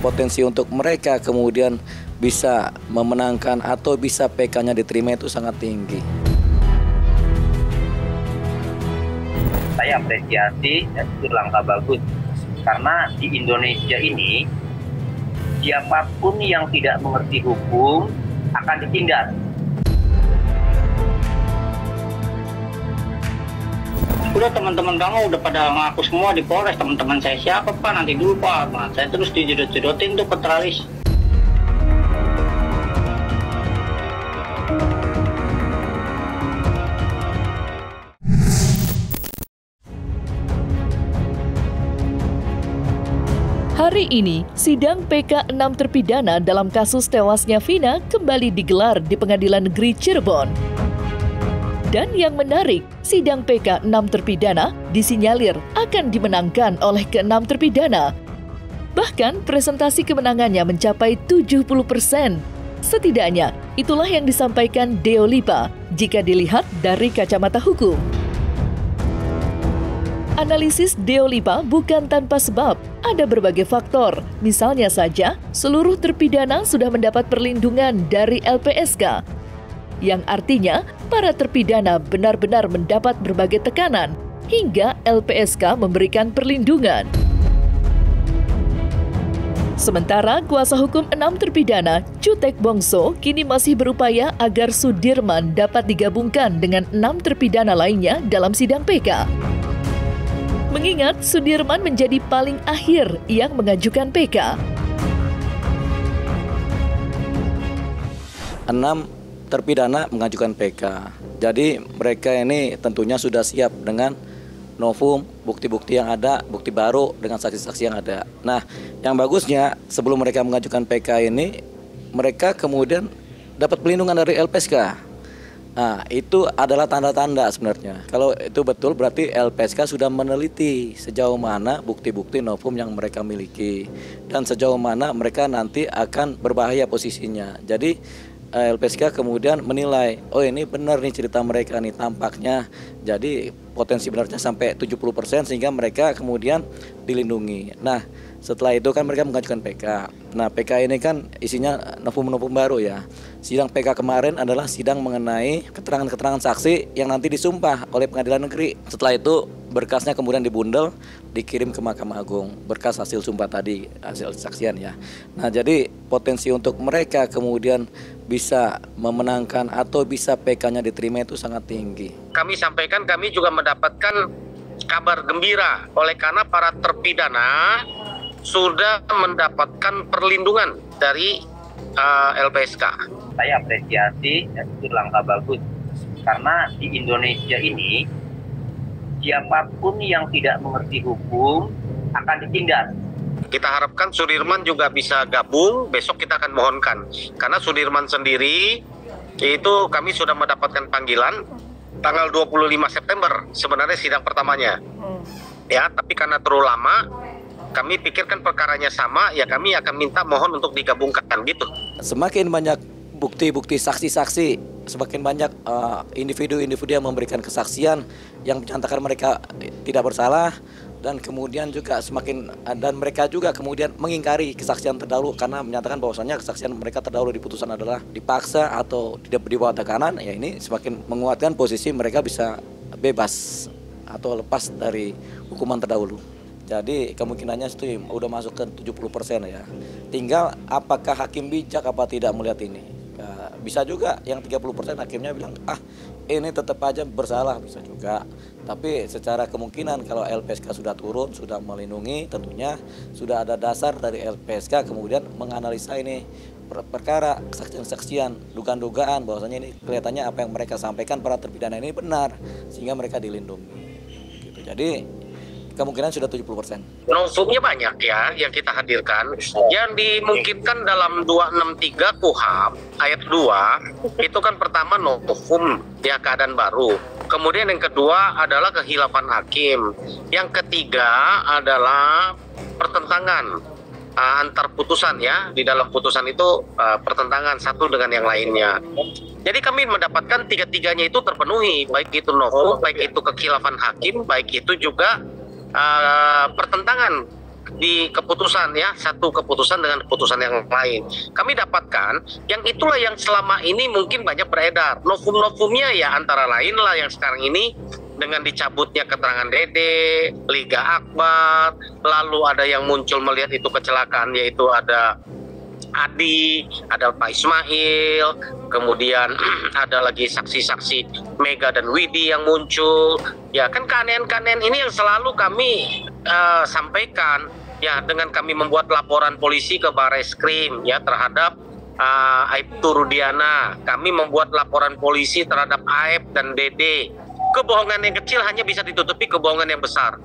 potensi untuk mereka kemudian bisa memenangkan atau bisa PK-nya diterima itu sangat tinggi. Saya apresiasi dan itu langkah bagus karena di Indonesia ini siapapun yang tidak mengerti hukum akan ditindak. Udah teman-teman kamu udah pada ngaku semua di Polres, teman-teman saya siapa Pak, nanti dulu Pak. Nah, saya terus dijedot-jedotin tuh ke teralis. Hari ini, sidang PK 6 terpidana dalam kasus tewasnya Vina kembali digelar di Pengadilan Negeri Cirebon. Dan yang menarik, sidang PK 6 terpidana disinyalir akan dimenangkan oleh ke-6 terpidana. Bahkan presentasi kemenangannya mencapai 70%. Setidaknya, itulah yang disampaikan Deo Lipa jika dilihat dari kacamata hukum. Analisis Deo Lipa bukan tanpa sebab, ada berbagai faktor. Misalnya saja, seluruh terpidana sudah mendapat perlindungan dari LPSK. Yang artinya, para terpidana benar-benar mendapat berbagai tekanan, hingga LPSK memberikan perlindungan. Sementara kuasa hukum 6 terpidana, Cutek Bongso, kini masih berupaya agar Sudirman dapat digabungkan dengan 6 terpidana lainnya dalam sidang PK. Mengingat Sudirman menjadi paling akhir yang mengajukan PK. 6 terpidana mengajukan PK. Jadi mereka ini tentunya sudah siap dengan novum, bukti-bukti yang ada, bukti baru dengan saksi-saksi yang ada. Nah, yang bagusnya sebelum mereka mengajukan PK ini, mereka kemudian dapat perlindungan dari LPSK. Nah, itu adalah tanda-tanda sebenarnya. Kalau itu betul berarti LPSK sudah meneliti sejauh mana bukti-bukti novum yang mereka miliki dan sejauh mana mereka nanti akan berbahaya posisinya. Jadi LPSK kemudian menilai, oh ini benar nih cerita mereka nih tampaknya. Jadi potensi benarnya sampai 70% sehingga mereka kemudian dilindungi. Nah, setelah itu kan mereka mengajukan PK. Nah, PK ini kan isinya novum-novum baru ya. Sidang PK kemarin adalah sidang mengenai keterangan-keterangan saksi yang nanti disumpah oleh pengadilan negeri. Setelah itu berkasnya kemudian dibundel, dikirim ke Mahkamah Agung. Berkas hasil sumpah tadi, hasil saksian ya. Nah, jadi potensi untuk mereka kemudian bisa memenangkan atau bisa PK-nya diterima itu sangat tinggi. Kami sampaikan kami juga mendapatkan kabar gembira oleh karena para terpidana sudah mendapatkan perlindungan dari LPSK. Saya apresiasi dan itu langkah bagus karena di Indonesia ini siapapun yang tidak mengerti hukum akan ditindak. Kita harapkan Sudirman juga bisa gabung, besok kita akan mohonkan. Karena Sudirman sendiri itu kami sudah mendapatkan panggilan tanggal 25 September sebenarnya sidang pertamanya. Ya, tapi karena terlalu lama kami pikirkan perkaranya sama, ya kami akan minta mohon untuk digabungkan gitu. Semakin banyak bukti-bukti saksi-saksi, semakin banyak individu-individu yang memberikan kesaksian yang menyatakan mereka tidak bersalah, dan kemudian juga dan mereka juga kemudian mengingkari kesaksian terdahulu karena menyatakan bahwasannya kesaksian mereka terdahulu di putusan adalah dipaksa atau tidak di bawah tekanan. Ya, ini semakin menguatkan posisi mereka bisa bebas atau lepas dari hukuman terdahulu. Jadi kemungkinannya itu udah masuk ke 70% ya. Tinggal apakah hakim bijak apa tidak melihat ini. Ya, bisa juga yang 30% hakimnya bilang, ini tetap aja bersalah, bisa juga. Tapi secara kemungkinan kalau LPSK sudah turun, sudah melindungi, tentunya sudah ada dasar dari LPSK kemudian menganalisa ini perkara, kesaksian-kesaksian, dugaan-dugaan bahwasanya ini kelihatannya apa yang mereka sampaikan para terpidana ini benar sehingga mereka dilindungi. Gitu. Jadi kemungkinan sudah 70%. Novumnya banyak ya yang kita hadirkan. Yang dimungkinkan dalam 263 KUHP ayat 2 itu kan pertama novum ya keadaan baru. Kemudian yang kedua adalah kekhilafan hakim. Yang ketiga adalah pertentangan antar putusan ya. Di dalam putusan itu pertentangan satu dengan yang lainnya. Jadi kami mendapatkan tiga-tiganya itu terpenuhi, baik itu novum, baik itu kekhilafan hakim, baik itu juga pertentangan di keputusan ya, satu keputusan dengan keputusan yang lain. Kami dapatkan yang itulah yang selama ini mungkin banyak beredar. Novum-novumnya ya antara lain lah yang sekarang ini dengan dicabutnya keterangan Dede, Liga Akbar, lalu ada yang muncul melihat itu kecelakaan, yaitu ada Adi, ada Pak Ismail, kemudian ada lagi saksi-saksi Mega dan Widi yang muncul. Ya kan keanehan-keanehan ini yang selalu kami sampaikan ya, dengan kami membuat laporan polisi ke Barreskrim ya terhadap Aibtu Rudiana. Kami membuat laporan polisi terhadap Aib dan Dede. Kebohongan yang kecil hanya bisa ditutupi kebohongan yang besar,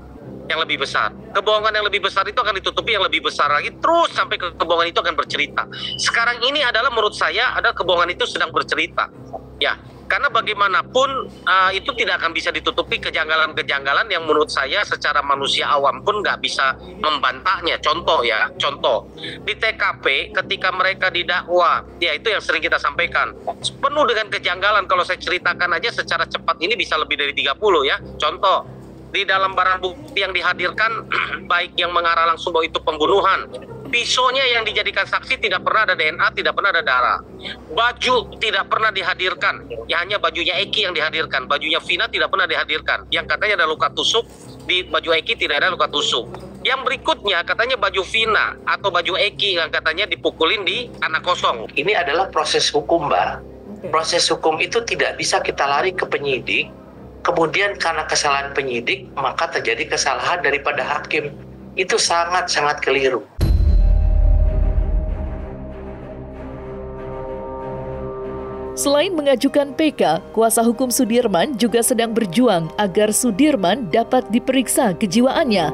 yang lebih besar. Kebohongan yang lebih besar itu akan ditutupi yang lebih besar lagi, terus sampai kebohongan itu akan bercerita. Sekarang ini adalah menurut saya ada kebohongan itu sedang bercerita. Ya, karena bagaimanapun itu tidak akan bisa ditutupi kejanggalan-kejanggalan yang menurut saya secara manusia awam pun nggak bisa membantahnya. Contoh ya, contoh di TKP ketika mereka didakwa, ya itu yang sering kita sampaikan, penuh dengan kejanggalan. Kalau saya ceritakan aja secara cepat ini bisa lebih dari 30 ya. Contoh, di dalam barang bukti yang dihadirkan, baik yang mengarah langsung bahwa itu pembunuhan, pisaunya yang dijadikan saksi tidak pernah ada DNA, tidak pernah ada darah. Baju tidak pernah dihadirkan, ya hanya bajunya Eki yang dihadirkan. Bajunya Vina tidak pernah dihadirkan, yang katanya ada luka tusuk. Di baju Eki tidak ada luka tusuk. Yang berikutnya katanya baju Vina atau baju Eki yang katanya dipukulin di tanah kosong. Ini adalah proses hukum, Mbak. Proses hukum itu tidak bisa kita lari ke penyidik, kemudian karena kesalahan penyidik maka terjadi kesalahan daripada hakim. Itu sangat-sangat keliru. Selain mengajukan PK, kuasa hukum Sudirman juga sedang berjuang agar Sudirman dapat diperiksa kejiwaannya.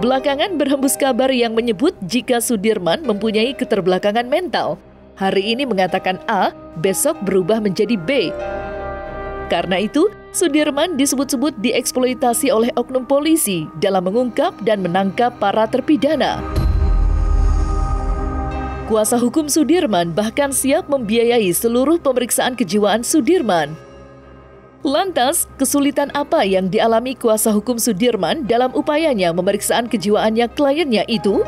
Belakangan berhembus kabar yang menyebut jika Sudirman mempunyai keterbelakangan mental. Hari ini mengatakan A, besok berubah menjadi B. Karena itu, Sudirman disebut-sebut dieksploitasi oleh oknum polisi dalam mengungkap dan menangkap para terpidana. Kuasa hukum Sudirman bahkan siap membiayai seluruh pemeriksaan kejiwaan Sudirman. Lantas, kesulitan apa yang dialami kuasa hukum Sudirman dalam upayanya pemeriksaan kejiwaannya kliennya itu?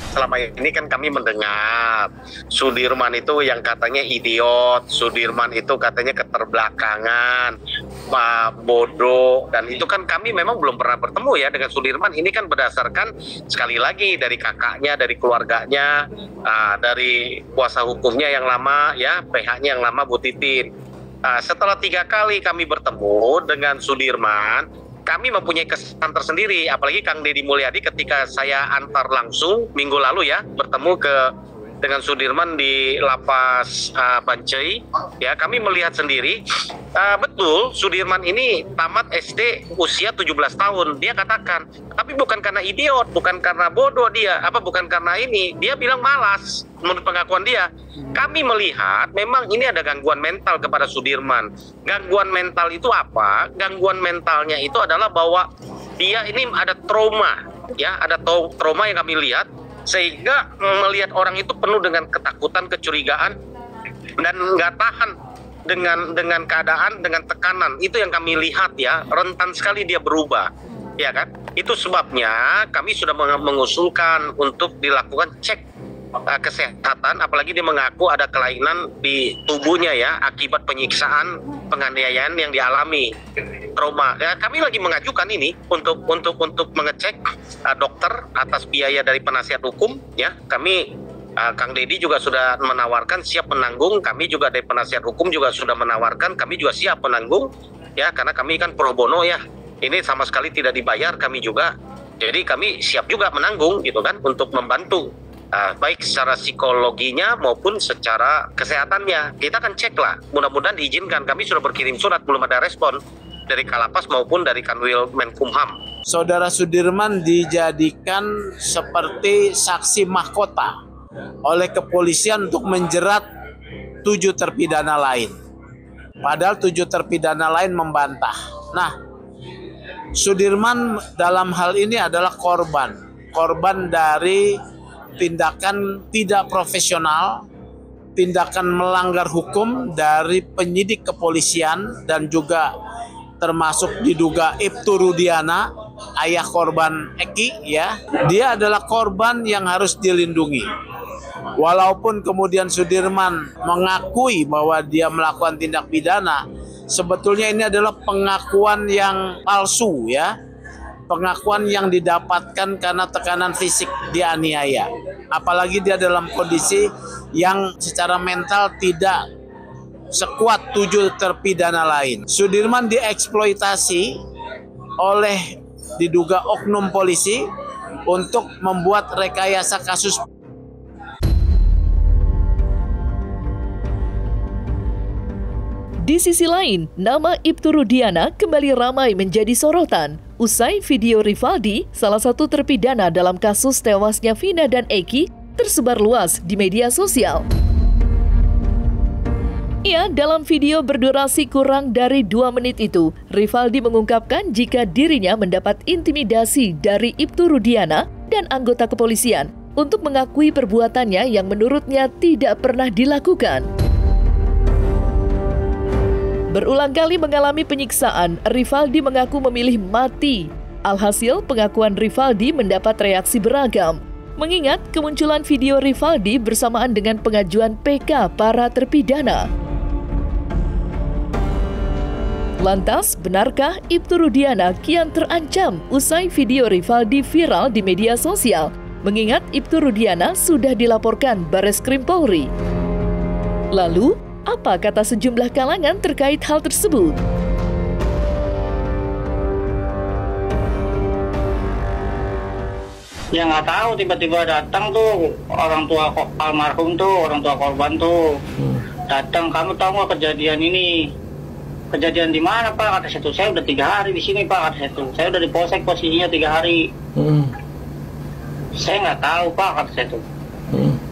Selama ini kan kami mendengar Sudirman itu yang katanya idiot, Sudirman itu katanya keterbelakangan, bodoh, dan itu kan kami memang belum pernah bertemu ya dengan Sudirman. Ini kan berdasarkan sekali lagi dari kakaknya, dari keluarganya, dari kuasa hukumnya yang lama ya, PH-nya yang lama Bu Titin. Setelah 3 kali kami bertemu dengan Sudirman, kami mempunyai kesan tersendiri, apalagi Kang Deddy Mulyadi ketika saya antar langsung minggu lalu ya, bertemu dengan Sudirman di Lapas Bancai, ya kami melihat sendiri, betul Sudirman ini tamat SD usia 17 tahun, dia katakan, tapi bukan karena idiot, bukan karena bodoh dia, bukan karena ini, dia bilang malas, menurut pengakuan dia. Kami melihat memang ini ada gangguan mental kepada Sudirman. Gangguan mental itu apa? Gangguan mentalnya itu adalah bahwa dia ini ada trauma, ya, ada trauma yang kami lihat, sehingga melihat orang itu penuh dengan ketakutan, kecurigaan, dan nggak tahan dengan keadaan, dengan tekanan. Itu yang kami lihat ya, rentan sekali dia berubah, ya kan? Itu sebabnya kami sudah mengusulkan untuk dilakukan cek kesehatan, apalagi dia mengaku ada kelainan di tubuhnya ya akibat penyiksaan, penganiayaan yang dialami, trauma. Ya, kami lagi mengajukan ini untuk mengecek dokter atas biaya dari penasihat hukum ya. Kami Kang Deddy juga sudah menawarkan siap menanggung, kami juga dari penasihat hukum juga sudah menawarkan, kami juga siap menanggung ya, karena kami kan pro bono ya. Ini sama sekali tidak dibayar kami juga. Jadi kami siap juga menanggung gitu kan untuk membantu. Baik secara psikologinya maupun secara kesehatannya. Kita akan cek lah, mudah-mudahan diizinkan. Kami sudah berkirim surat, belum ada respon dari Kalapas maupun dari Kanwil Menkumham. Saudara Sudirman dijadikan seperti saksi mahkota oleh kepolisian untuk menjerat 7 terpidana lain. Padahal 7 terpidana lain membantah. Nah, Sudirman dalam hal ini adalah korban dari tindakan tidak profesional, tindakan melanggar hukum dari penyidik kepolisian dan juga termasuk diduga Ibtu Rudiana, ayah korban Eki, ya. Dia adalah korban yang harus dilindungi. Walaupun kemudian Sudirman mengakui bahwa dia melakukan tindak pidana, sebetulnya ini adalah pengakuan yang palsu, ya. Pengakuan yang didapatkan karena tekanan fisik, dianiaya. Apalagi dia dalam kondisi yang secara mental tidak sekuat 7 terpidana lain. Sudirman dieksploitasi oleh diduga oknum polisi untuk membuat rekayasa kasus. Di sisi lain, nama Ibtu Rudiana kembali ramai menjadi sorotan usai video Rivaldi, salah satu terpidana dalam kasus tewasnya Vina dan Eki, tersebar luas di media sosial. Ya, dalam video berdurasi kurang dari 2 menit itu, Rivaldi mengungkapkan jika dirinya mendapat intimidasi dari Ibtu Rudiana dan anggota kepolisian untuk mengakui perbuatannya yang menurutnya tidak pernah dilakukan. Berulang kali mengalami penyiksaan, Rivaldi mengaku memilih mati. Alhasil, pengakuan Rivaldi mendapat reaksi beragam, mengingat kemunculan video Rivaldi bersamaan dengan pengajuan PK para terpidana. Lantas, benarkah Ibtu Rudiana kian terancam usai video Rivaldi viral di media sosial? Mengingat Ibtu Rudiana sudah dilaporkan Bareskrim Polri. Lalu, apa kata sejumlah kalangan terkait hal tersebut? Ya nggak tahu, tiba-tiba datang tuh orang tua almarhum tuh, orang tua korban tuh datang. Kamu tahu nggak kejadian ini? Kejadian di mana, Pak? Kata saya tuh, saya udah 3 hari di sini, Pak. Kata saya tuh, saya udah di polsek posisinya 3 hari. Saya nggak tahu, Pak. Kata saya tuh.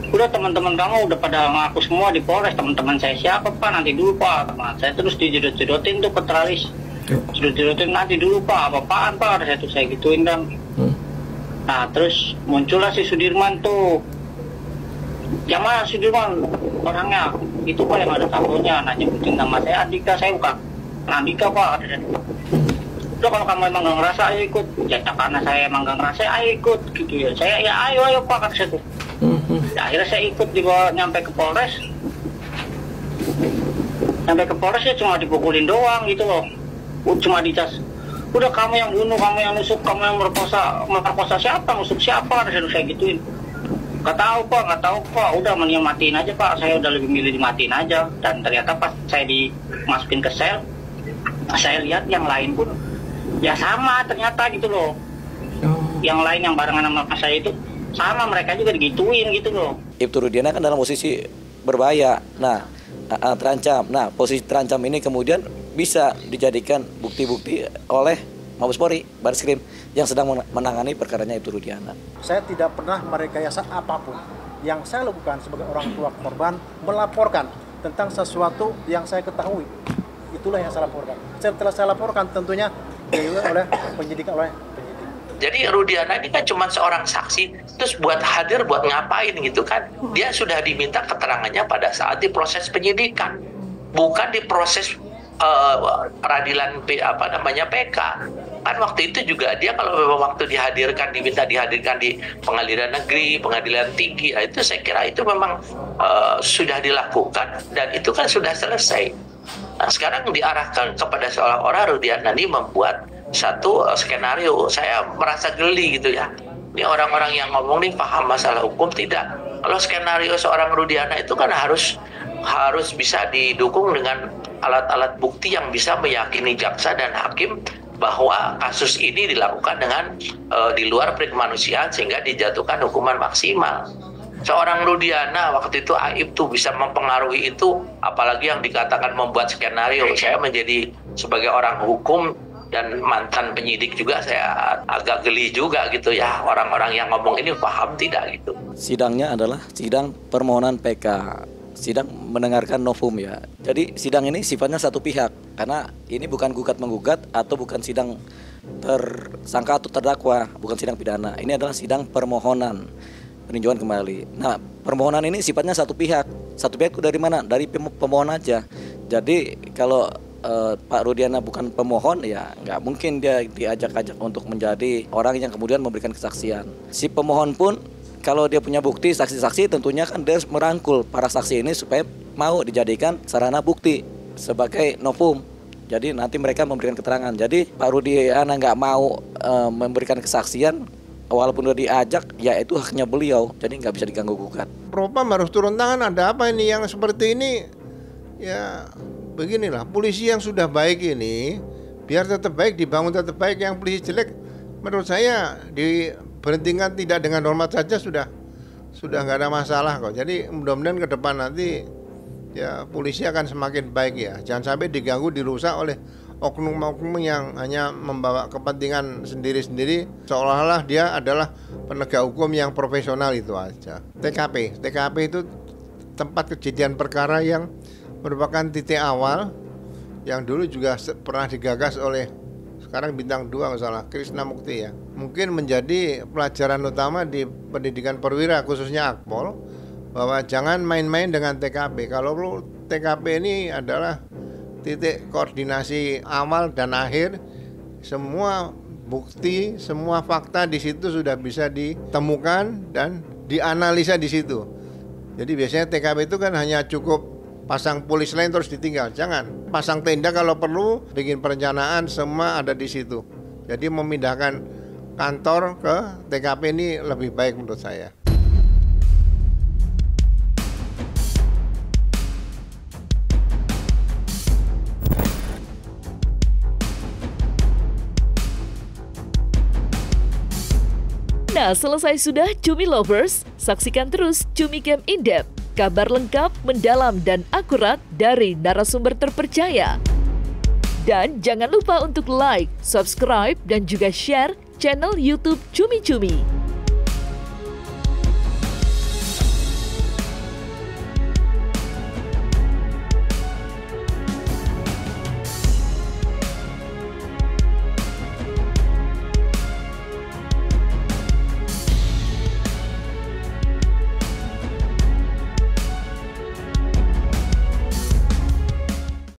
Udah teman-teman kamu udah pada ngaku semua di Polres. Teman-teman saya siapa, Pak? Nanti dulu, Pak. Nah, saya terus dijedot-jedotin tuh ke teralis. Jedot-jedotin nanti dulu, Pak. Apa-apaan, Pak? Kata saya tuh, saya gituin kan. Nah, terus muncullah si Sudirman tuh. Yang mana Sudirman orangnya? Itu, Pak, yang ada tamunya. Nah, nyebutin nama saya Andika. Saya bukan Andika, Pak. Kata saya. Udah, kalau kamu emang gak ngerasa, ayo ikut. Ya, karena saya emang gak ngerasa, ayo ikut. Gitu ya. Saya, ya ayo, Pak. Kata saya tuh. Ya, akhirnya saya ikut, dibawa nyampe ke Polres. Sampai ke Polres ya cuma dipukulin doang gitu loh. Cuma dicas. Udah kamu yang bunuh, kamu yang nusuk, kamu yang merkosa siapa, nusuk siapa, saya gituin. Nggak tahu pak, udah mending matiin aja Pak, saya udah lebih milih dimatiin aja. Dan ternyata pas saya dimasukin ke sel, saya lihat yang lain pun ya sama ternyata gitu loh. Yang lain yang barengan sama saya itu sama, mereka juga digituin gitu loh. Ibtu Rudiana kan dalam posisi berbahaya, terancam. Nah, posisi terancam ini kemudian bisa dijadikan bukti-bukti oleh Mabes Polri, Bareskrim yang sedang menangani perkaranya Ibtu Rudiana. Saya tidak pernah merekayasa apapun. Yang saya lakukan sebagai orang tua korban, melaporkan tentang sesuatu yang saya ketahui. Itulah yang saya laporkan. Setelah saya laporkan tentunya oleh penyidik. Jadi Rudiana ini kan cuma seorang saksi, terus buat hadir buat ngapain gitu kan? Dia sudah diminta keterangannya pada saat di proses penyidikan, bukan di proses peradilan PK. Kan waktu itu juga dia kalau memang waktu diminta dihadirkan di pengadilan negeri, pengadilan tinggi, itu saya kira itu memang sudah dilakukan dan itu kan sudah selesai. Nah, sekarang diarahkan kepada seolah-olah Rudiana ini membuat satu skenario. Saya merasa geli gitu ya. Ini orang-orang yang ngomong nih paham masalah hukum, tidak. Kalau skenario seorang Rudiana itu kan harus bisa didukung dengan alat-alat bukti yang bisa meyakini jaksa dan hakim bahwa kasus ini dilakukan dengan di luar perikemanusiaan sehingga dijatuhkan hukuman maksimal. Seorang Rudiana waktu itu Aib tuh bisa mempengaruhi itu, apalagi yang dikatakan membuat skenario. Saya menjadi sebagai orang hukum dan mantan penyidik juga, saya agak geli juga gitu ya, orang-orang yang ngomong ini paham tidak gitu. Sidangnya adalah sidang permohonan PK, sidang mendengarkan novum ya. Jadi sidang ini sifatnya satu pihak, karena ini bukan gugat-menggugat atau bukan sidang tersangka atau terdakwa, bukan sidang pidana. Ini adalah sidang permohonan peninjauan kembali. Nah, permohonan ini sifatnya satu pihak. Satu pihak dari mana? Dari pemohon aja. Jadi kalau Pak Rudiana bukan pemohon, ya nggak mungkin dia diajak-ajak untuk menjadi orang yang kemudian memberikan kesaksian. Si pemohon pun kalau dia punya bukti, saksi-saksi, tentunya kan dia harus merangkul para saksi ini supaya mau dijadikan sarana bukti sebagai novum. Jadi nanti mereka memberikan keterangan. Jadi Pak Rudiana nggak mau memberikan kesaksian, walaupun udah diajak, ya itu haknya beliau. Jadi nggak bisa diganggu gugat. Propam harus turun tangan. Ada apa ini yang seperti ini? Ya beginilah, polisi yang sudah baik ini biar tetap baik, dibangun tetap baik. Yang polisi jelek menurut saya diberhentikan tidak dengan hormat saja sudah nggak ada masalah kok. Jadi mudah-mudahan ke depan nanti ya polisi akan semakin baik ya. Jangan sampai diganggu, dirusak oleh oknum-oknum yang hanya membawa kepentingan sendiri-sendiri, seolah-olah dia adalah penegak hukum yang profesional. Itu aja. TKP itu tempat kejadian perkara yang merupakan titik awal yang dulu juga pernah digagas oleh sekarang bintang 2 nggak salah, Krisnamukti ya. Mungkin menjadi pelajaran utama di pendidikan perwira khususnya Akpol, bahwa jangan main-main dengan TKP. Kalau TKP ini adalah titik koordinasi awal dan akhir, semua bukti, semua fakta di situ sudah bisa ditemukan dan dianalisa di situ. Jadi biasanya TKP itu kan hanya cukup pasang polis lain terus ditinggal. Jangan, pasang tenda kalau perlu, bikin perencanaan, semua ada di situ. Jadi memindahkan kantor ke TKP ini lebih baik menurut saya. Nah, selesai sudah Cumi Lovers, saksikan terus Cumi Camp In-Depth. Kabar lengkap, mendalam, dan akurat dari narasumber terpercaya. Dan jangan lupa untuk like, subscribe, dan juga share channel YouTube Cumi Cumi.